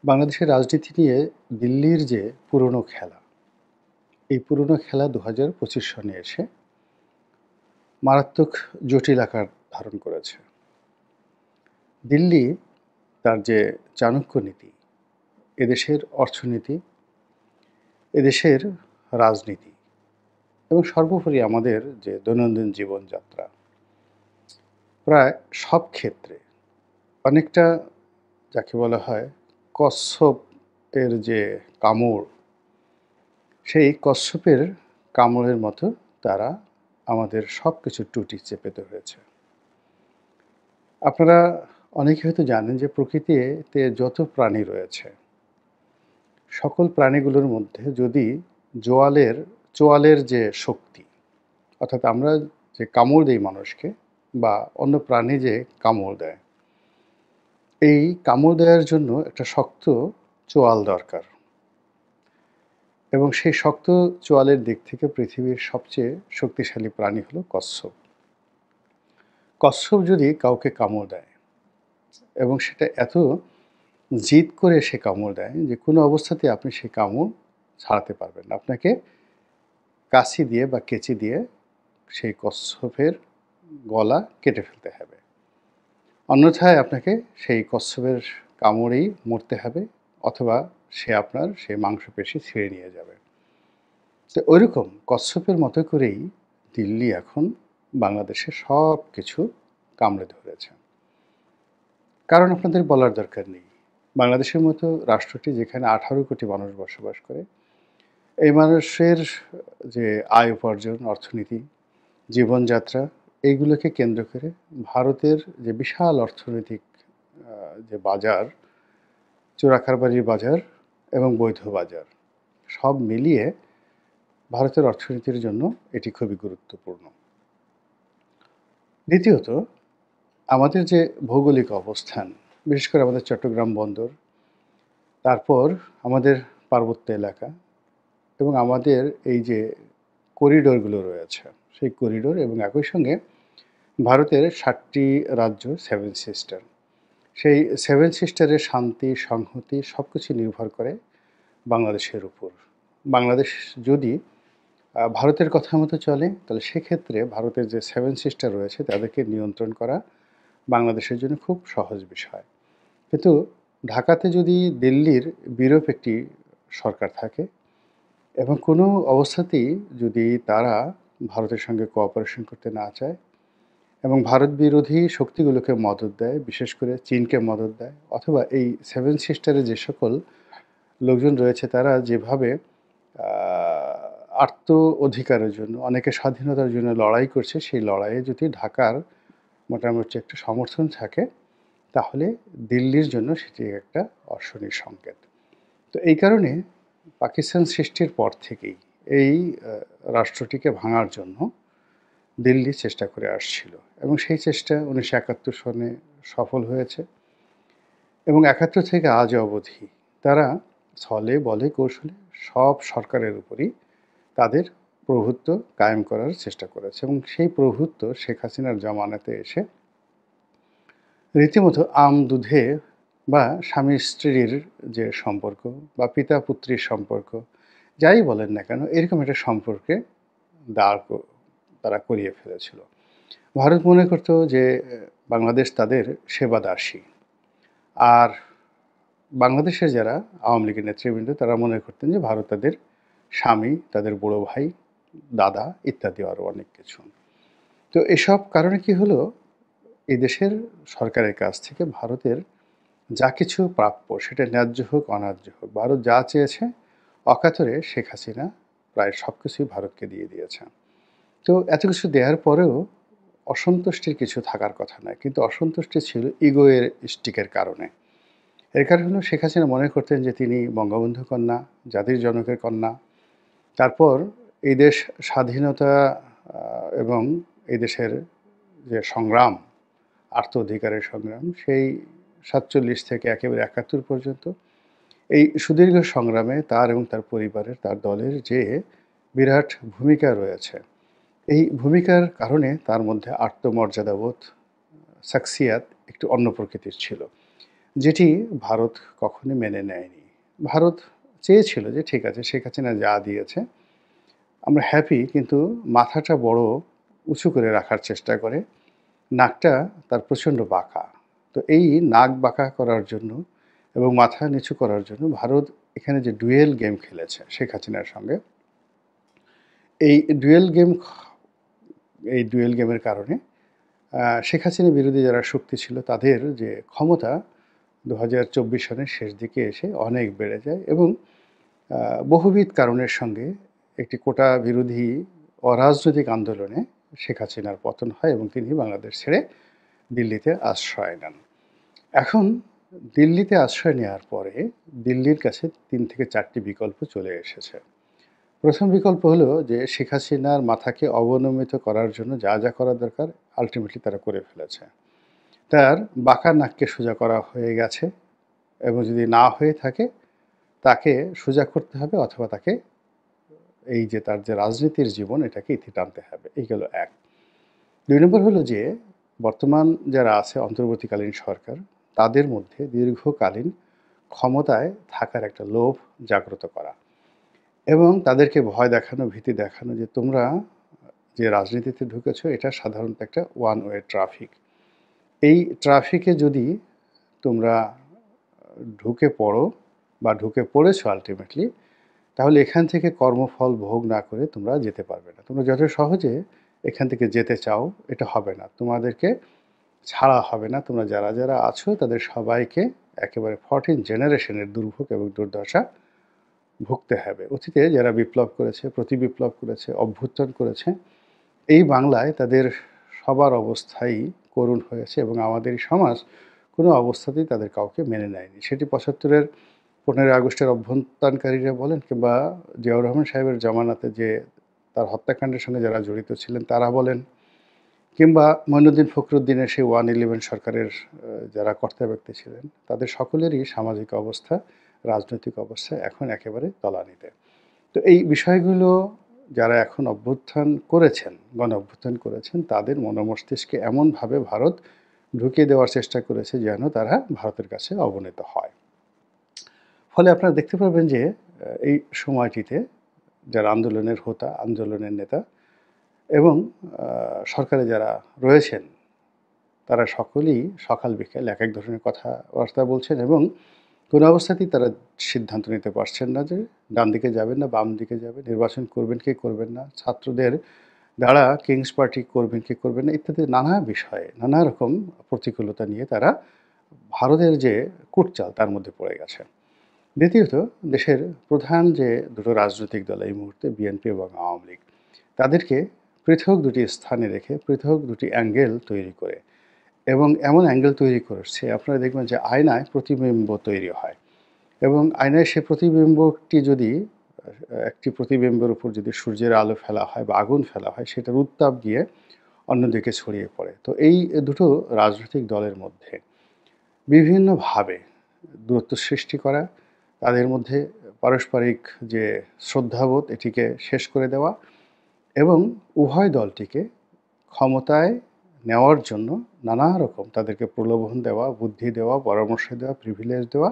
বাংলাদেশের রাজনীতি নিয়ে দিল্লির যে পুরনো খেলা, এই পুরনো খেলা ২০২৫ সনে এসে মারাত্মক জটিল আকার ধারণ করেছে। দিল্লি তার যে চাণক্য নীতি, এদেশের অর্থনীতি, এদেশের রাজনীতি এবং সর্বোপরি আমাদের যে দৈনন্দিন জীবনযাত্রা, প্রায় সব ক্ষেত্রে অনেকটা যাকে বলা হয় কচ্ছপ এর যে কামড়, সেই কচ্ছপের কামড়ের মতো তারা আমাদের সব কিছু টুটি চেপে ধরেছে। আপনারা অনেকে হয়তো জানেন যে প্রকৃতিতে যত প্রাণী রয়েছে, সকল প্রাণীগুলোর মধ্যে যদি চোয়ালের যে শক্তি, অর্থাৎ আমরা যে কামড় দেই মানুষকে বা অন্য প্রাণী যে কামড় দেয়, এই কামড় দেওয়ার জন্য একটা শক্ত চোয়াল দরকার। এবং সেই শক্ত চোয়ালের দিক থেকে পৃথিবীর সবচেয়ে শক্তিশালী প্রাণী হলো কচ্ছপ। কচ্ছপ যদি কাউকে কামড় দেয় এবং সেটা এত জিদ করে সে কামড় দেয় যে কোনো অবস্থাতে আপনি সেই কামড় ছাড়াতে পারবেন না। আপনাকে কাঁচি দিয়ে বা কেঁচি দিয়ে সেই কচ্ছপের গলা কেটে ফেলতে হবে, অন্যথায় আপনাকে সেই কচ্ছপের কামড়েই মরতে হবে, অথবা সে আপনার সেই মাংসপেশি ছিঁড়ে নিয়ে যাবে। তো ওইরকম কচ্ছপের মতো করেই দিল্লি এখন বাংলাদেশের সব কিছু কামড়ে ধরেছে। কারণ আপনাদের বলার দরকার নেই, বাংলাদেশের মতো রাষ্ট্রটি যেখানে 18 কোটি মানুষ বসবাস করে, এই মানুষের যে আয় উপার্জন, অর্থনীতি, জীবনযাত্রা, এইগুলোকে কেন্দ্র করে ভারতের যে বিশাল অর্থনৈতিক যে বাজার, চোরাকারবারির বাজার এবং বৈধ বাজার, সব মিলিয়ে ভারতের অর্থনীতির জন্য এটি খুবই গুরুত্বপূর্ণ। দ্বিতীয়ত, আমাদের যে ভৌগোলিক অবস্থান, বিশেষ করে আমাদের চট্টগ্রাম বন্দর, তারপর আমাদের পার্বত্য এলাকা এবং আমাদের এই যে করিডোরগুলো রয়েছে, সেই করিডোর এবং একই সঙ্গে ভারতের 7টি রাজ্য, 7 সিস্টার, সেই 7 সিস্টারের শান্তি, সংহতি সব কিছু নির্ভর করে বাংলাদেশের উপর। বাংলাদেশ যদি ভারতের কথা মতো চলে, তাহলে সেক্ষেত্রে ভারতের যে 7 সিস্টার রয়েছে তাদেরকে নিয়ন্ত্রণ করা বাংলাদেশের জন্য খুব সহজ বিষয়। কিন্তু ঢাকাতে যদি দিল্লির বিরূপ একটি সরকার থাকে এবং কোনো অবস্থাতেই যদি তারা ভারতের সঙ্গে কোঅপারেশন করতে না চায় এবং ভারত বিরোধী শক্তিগুলোকে মদদ দেয়, বিশেষ করে চীনকে মদদ দেয়, অথবা এই 7 সিস্টারে যে সকল লোকজন রয়েছে তারা যেভাবে আত্ম অধিকারের জন্য, অনেকে স্বাধীনতার জন্য লড়াই করছে, সেই লড়াইয়ে যদি ঢাকার মোটামুটি একটা সমর্থন থাকে, তাহলে দিল্লির জন্য সেটি একটা অশনির সংকেত। তো এই কারণে পাকিস্তান সৃষ্টির পর থেকেই এই রাষ্ট্রটিকে ভাঙার জন্য দিল্লি চেষ্টা করে আসছিল এবং সেই চেষ্টা 1971 সনে সফল হয়েছে এবং 71 থেকে আজ অবধি তারা ছলে বলে কৌশলে সব সরকারের উপরই তাদের প্রভুত্ব কায়েম করার চেষ্টা করেছে এবং সেই প্রভুত্ব শেখ হাসিনার জামানাতে এসে রীতিমতো আম দুধে বা স্বামী স্ত্রীর যে সম্পর্ক বা পিতা পুত্রীর সম্পর্ক, যাই বলেন না কেন, এরকম একটা সম্পর্কে তারা করিয়ে ফেলেছিল। ভারত মনে করত যে বাংলাদেশ তাদের সেবা দাসী, আর বাংলাদেশের যারা আওয়ামী লীগের নেতৃবৃন্দ তারা মনে করতেন যে ভারত তাদের স্বামী, তাদের বড় ভাই, দাদা ইত্যাদি আরও অনেক কিছু। তো এসব কারণে কি হলো, এই দেশের সরকারের কাছ থেকে ভারতের যা কিছু প্রাপ্য, সেটা ন্যায্য হোক অন্যায্য হোক, ভারত যা চেয়েছে অকাতরে শেখ হাসিনা প্রায় সব কিছুই ভারতকে দিয়ে দিয়েছে। তো এত কিছু দেওয়ার পরেও অসন্তুষ্টির কিছু থাকার কথা নয়, কিন্তু অসন্তুষ্টি ছিল ইগোয়ের স্টিকের কারণে। এর কারণ হলো শেখ হাসিনা মনে করতেন যে তিনি বঙ্গবন্ধু কন্যা, জাতির জনকের কন্যা। তারপর এই দেশ স্বাধীনতা এবং এই দেশের যে সংগ্রাম, আর্থ অধিকারের সংগ্রাম, সেই 47 থেকে একেবারে 71 পর্যন্ত এই সুদীর্ঘ সংগ্রামে তার এবং তার পরিবারের, তার দলের যে বিরাট ভূমিকা রয়েছে, এই ভূমিকার কারণে তার মধ্যে আত্মমর্যাদাবোধ, শাখসিয়াত একটু অন্য প্রকৃতির ছিল। যেটি ভারত কখনোই মেনে নেয়নি। ভারত চেয়েছিল যে ঠিক আছে শেখ হাসিনা যা দিয়েছে আমরা হ্যাপি, কিন্তু মাথাটা বড় উঁচু করে রাখার চেষ্টা করে। নাকটা তার প্রচণ্ড বাঁকা। তো এই নাক বাঁকা করার জন্য এবং মাথা নিচু করার জন্য ভারত এখানে যে ডুয়েল গেম খেলেছে শেখ হাসিনার সঙ্গে, এই ডুয়েল গেম এই ডুয়েল গেমের কারণে শেখ হাসিনা বিরোধী যারা শক্তি ছিল তাদের যে ক্ষমতা ২০২৪ সনের শেষ দিকে এসে অনেক বেড়ে যায় এবং বহুবিধ কারণের সঙ্গে একটি কোটা বিরোধী অরাজনৈতিক আন্দোলনে শেখ হাসিনার পতন হয় এবং তিনি বাংলাদেশ ছেড়ে দিল্লিতে আশ্রয় নেন। এখন দিল্লিতে আশ্রয় নেওয়ার পরে দিল্লির কাছে ৩ থেকে ৪টি বিকল্প চলে এসেছে। প্রথম বিকল্প হলো যে শেখ হাসিনার মাথাকে অবনমিত করার জন্য যা যা করা দরকার আলটিমেটলি তারা করে ফেলেছে। তার বাঁকা নাককে সোজা করা হয়ে গেছে এবং যদি না হয়ে থাকে তাকে সোজা করতে হবে অথবা তাকে এই যে তার যে রাজনীতির জীবন এটাকে ইতি টানতে হবে। এই গেল এক। ২ নম্বর হলো যে বর্তমান যারা আছে অন্তর্বর্তীকালীন সরকার তাদের মধ্যে দীর্ঘকালীন ক্ষমতায় থাকার একটা লোভ জাগ্রত করা এবং তাদেরকে ভয় দেখানো, ভীতি দেখানো যে তোমরা যে রাজনীতিতে ঢুকেছো এটা সাধারণত একটা ওয়ান ওয়ে ট্রাফিক। এই ট্রাফিকে যদি তোমরা ঢুকে পড়ো বা ঢুকে পড়েছো আলটিমেটলি, তাহলে এখান থেকে কর্মফল ভোগ না করে তোমরা যেতে পারবে না। তোমরা যত সহজে এখান থেকে যেতে চাও এটা হবে না। তোমাদেরকে ছাড়া হবে না। তোমরা যারা যারা আছো তাদের সবাইকে একেবারে 14 জেনারেশনের দুর্ভোগ এবং দুর্দশা ভুগতে হবে। অতীতে যারা বিপ্লব করেছে, প্রতিবিপ্লব করেছে, অভ্যুত্থান করেছে, এই বাংলায় তাদের সবার অবস্থাই করুণ হয়েছে এবং আমাদের এই সমাজ কোনো অবস্থাতেই তাদের কাউকে মেনে নেয়নি। সেটি ৭৫-এর ১৫ই আগস্টের অভ্যুত্থানকারীরা বলেন কিংবা জিয়াউর রহমান সাহেবের জামানাতে যে তার হত্যাকাণ্ডের সঙ্গে যারা জড়িত ছিলেন তারা বলেন, কিংবা মঈনুদ্দিন ফখরুদ্দিনের সেই 111 সরকারের যারা কর্তা ব্যক্তি ছিলেন তাদের সকলেরই সামাজিক অবস্থা, রাজনৈতিক অবস্থা এখন একেবারে তলানিতে। তো এই বিষয়গুলো যারা এখন অভ্যুত্থান করেছেন, গণ অভ্যুত্থান করেছেন তাদের মনোমস্তিষ্কে এমনভাবে ভারত ঢুকিয়ে দেওয়ার চেষ্টা করেছে যেন তারা ভারতের কাছে অবনীত হয়। ফলে আপনারা দেখতে পাবেন যে এই সময়টিতে যারা আন্দোলনের হোতা, আন্দোলনের নেতা এবং সরকারে যারা রয়েছেন তারা সকলেই সকাল বিকেল এক এক ধরনের কথাবার্তা বলছেন এবং কোনো অবস্থাতেই তারা সিদ্ধান্ত নিতে পারছেন না যে ডান দিকে যাবেন না বাম দিকে যাবেন, নির্বাচন করবেন কি করবেন না, ছাত্রদের দ্বারা কিংস পার্টি করবেন কি করবেন না ইত্যাদি নানা বিষয়ে নানা রকম প্রতিকূলতা নিয়ে তারা ভারতের যে কূটচাল তার মধ্যে পড়ে গেছে। দ্বিতীয়ত, দেশের প্রধান যে দুটো রাজনৈতিক দল এই মুহূর্তে বিএনপি এবং আওয়ামী লীগ, তাদেরকে পৃথক দুটি স্থানে রেখে পৃথক দুটি অ্যাঙ্গেল তৈরি করে এবং এমন অ্যাঙ্গেল তৈরি করছে আপনারা দেখবেন যে আয়নায় প্রতিবিম্ব তৈরি হয় এবং আয়নায় সে প্রতিবিম্বটি যদি একটি প্রতিবিম্বের উপর যদি সূর্যের আলো ফেলা হয় বা আগুন ফেলা হয় সেটার উত্তাপ গিয়ে অন্যদিকে ছড়িয়ে পড়ে। তো এই দুটো রাজনৈতিক দলের মধ্যে বিভিন্নভাবে দূরত্ব সৃষ্টি করা, তাদের মধ্যে পারস্পরিক যে শ্রদ্ধাবোধ এটিকে শেষ করে দেওয়া এবং উভয় দলটিকে ক্ষমতায় নেওয়ার জন্য নানা রকম তাদেরকে প্রলোভন দেওয়া, বুদ্ধি দেওয়া, পরামর্শ দেওয়া, প্রিভিলেজ দেওয়া,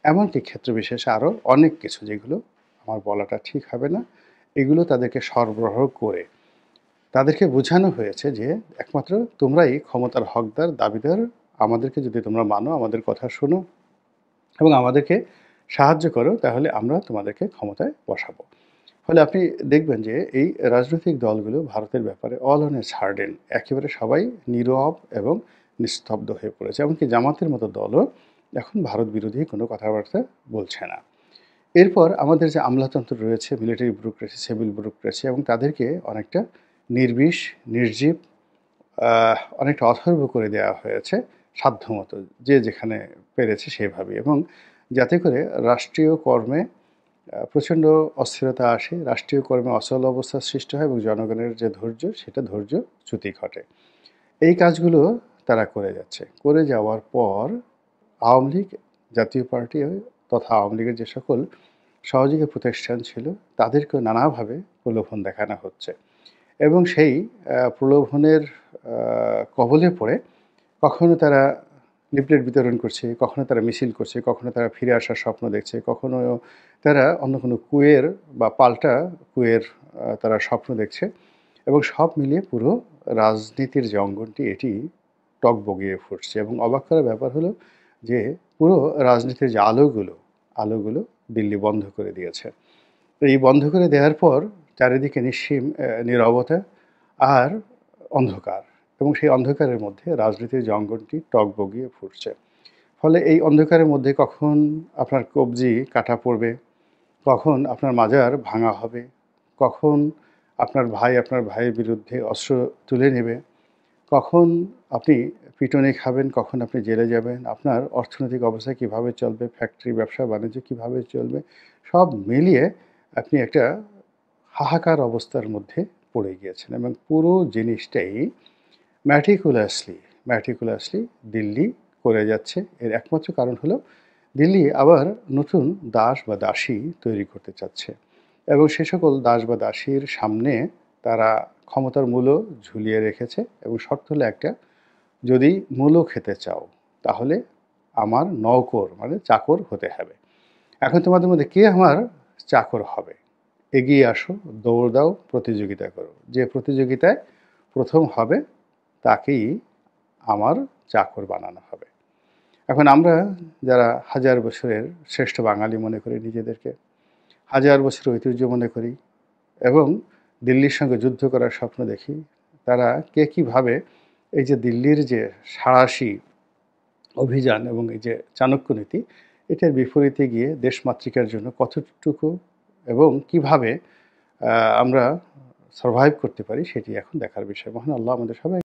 এমনকি ক্ষেত্র বিশেষে আরও অনেক কিছু যেগুলো আমার বলাটা ঠিক হবে না, এগুলো তাদেরকে সরবরাহ করে তাদেরকে বোঝানো হয়েছে যে একমাত্র তোমরাই ক্ষমতার হকদার, দাবিদার, আমাদেরকে যদি তোমরা মানো, আমাদের কথা শোনো এবং আমাদেরকে সাহায্য করো তাহলে আমরা তোমাদেরকে ক্ষমতায় বসাবো। ফলে আপনি দেখবেন যে এই রাজনৈতিক দলগুলো ভারতের ব্যাপারে অল অন এ সার্ডেন, একেবারে সবাই নীরব এবং নিস্তব্ধ হয়ে পড়েছে। এমনকি জামাতের মতো দলও এখন ভারত বিরোধী কোনো কথাবার্তা বলছে না। এরপর আমাদের যে আমলাতন্ত্র রয়েছে, মিলিটারি ব্যুরোক্রেসি, সিভিল ব্যুরোক্রেসি এবং তাদেরকে অনেকটা নির্বিষ, নির্জীব, অনেকটা অথর্ব করে দেওয়া হয়েছে সাধ্যমতো, যে যেখানে পেরেছে সেভাবেই, এবং যাতে করে রাষ্ট্রীয় কর্মে প্রচণ্ড অস্থিরতা আসে, রাষ্ট্রীয় কর্মে অচল অবস্থার সৃষ্টি হয় এবং জনগণের যে ধৈর্য সেটা ধৈর্যচ্যুতি ঘটে। এই কাজগুলো তারা করে যাচ্ছে। করে যাওয়ার পর আওয়ামী লীগ, জাতীয় পার্টি তথা আওয়ামী লীগের যে সকল সহযোগী প্রতিষ্ঠান ছিল তাদেরকেও নানাভাবে প্রলোভন দেখানো হচ্ছে এবং সেই প্রলোভনের কবলে পড়ে কখনো তারা লিফলেট বিতরণ করছে, কখনো তারা মিছিল করছে, কখনো তারা ফিরে আসার স্বপ্ন দেখছে, কখনো তারা অন্য কোনো কুয়ের বা পাল্টা কুয়ের তারা স্বপ্ন দেখছে এবং সব মিলিয়ে পুরো রাজনীতির যে অঙ্গনটি এটি টগবগিয়ে ফুটছে এবং অবাক করার ব্যাপার হলো যে পুরো রাজনীতির যে আলোগুলো দিল্লি বন্ধ করে দিয়েছে। তো এই বন্ধ করে দেওয়ার পর চারিদিকে নিশ্চিম নীরবতা আর অন্ধকার এবং সেই অন্ধকারের মধ্যে রাজনীতির যে অঙ্গনটি টগবগিয়ে ফুটছে। ফলে এই অন্ধকারের মধ্যে কখন আপনার কবজি কাটা পড়বে, কখন আপনার মাজার ভাঙা হবে, কখন আপনার ভাইয়ের বিরুদ্ধে অস্ত্র তুলে নেবে, কখন আপনি পিটুনি খাবেন, কখন আপনি জেলে যাবেন, আপনার অর্থনৈতিক অবস্থা কীভাবে চলবে, ফ্যাক্টরি ব্যবসা-বাণিজ্য কীভাবে চলবে, সব মিলিয়ে আপনি একটা হাহাকার অবস্থার মধ্যে পড়ে গিয়েছেন এবং পুরো জিনিসটাই ম্যাটিকুলাসলি দিল্লি করে যাচ্ছে। এর একমাত্র কারণ হলো দিল্লি আবার নতুন দাস বা দাসী তৈরি করতে চাচ্ছে এবং সে সকল দাস বা দাসীর সামনে তারা ক্ষমতার মূল্য ঝুলিয়ে রেখেছে এবং শর্ত হলো একটা, যদি মূল্য খেতে চাও তাহলে আমার নওকর মানে চাকর হতে হবে। এখন তোমাদের মধ্যে কে আমার চাকর হবে? এগিয়ে আসো, দৌড় দাও, প্রতিযোগিতা করো। যে প্রতিযোগিতায় প্রথম হবে তাকেই আমার চাকর বানানো হবে। এখন আমরা যারা হাজার বছরের শ্রেষ্ঠ বাঙালি মনে করি নিজেদেরকে, হাজার বছরের ঐতিহ্য মনে করি এবং দিল্লির সঙ্গে যুদ্ধ করার স্বপ্ন দেখি, তারা কে কীভাবে এই যে দিল্লির যে সাঁড়াশি অভিযান এবং এই যে চাণক্য নীতি, এটার বিপরীতে গিয়ে দেশমাতৃকার জন্য কতটুকু এবং কিভাবে আমরা সারভাইভ করতে পারি সেটি এখন দেখার বিষয়। মহান আল্লাহ আমাদের সবাই